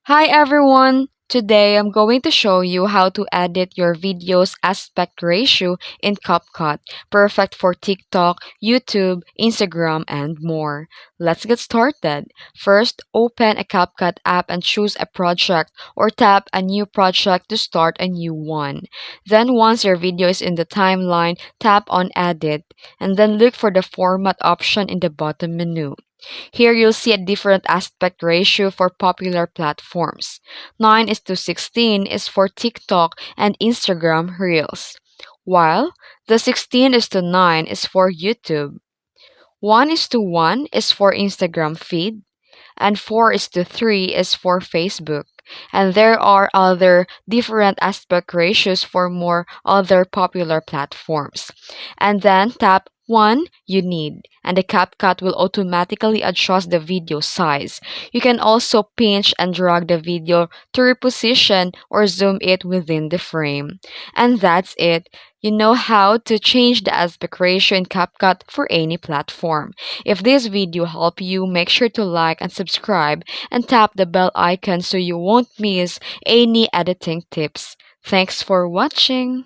Hi everyone! Today I'm going to show you how to edit your video's aspect ratio in CapCut, perfect for TikTok, YouTube, Instagram, and more. Let's get started. First, open a CapCut app and choose a project or tap a new project to start a new one. Then once your video is in the timeline, tap on Edit and then look for the Format option in the bottom menu. Here you'll see a different aspect ratio for popular platforms. 9:16 is for TikTok and Instagram Reels, while the 16:9 is for YouTube. 1:1 is for Instagram feed, and 4:3 is for Facebook. And there are other different aspect ratios for more other popular platforms. And then tap one you need, and the CapCut will automatically adjust the video size. You can also pinch and drag the video to reposition or zoom it within the frame. And that's it. You know how to change the aspect ratio in CapCut for any platform. If this video helped you, make sure to like and subscribe and tap the bell icon so you won't miss any editing tips. Thanks for watching.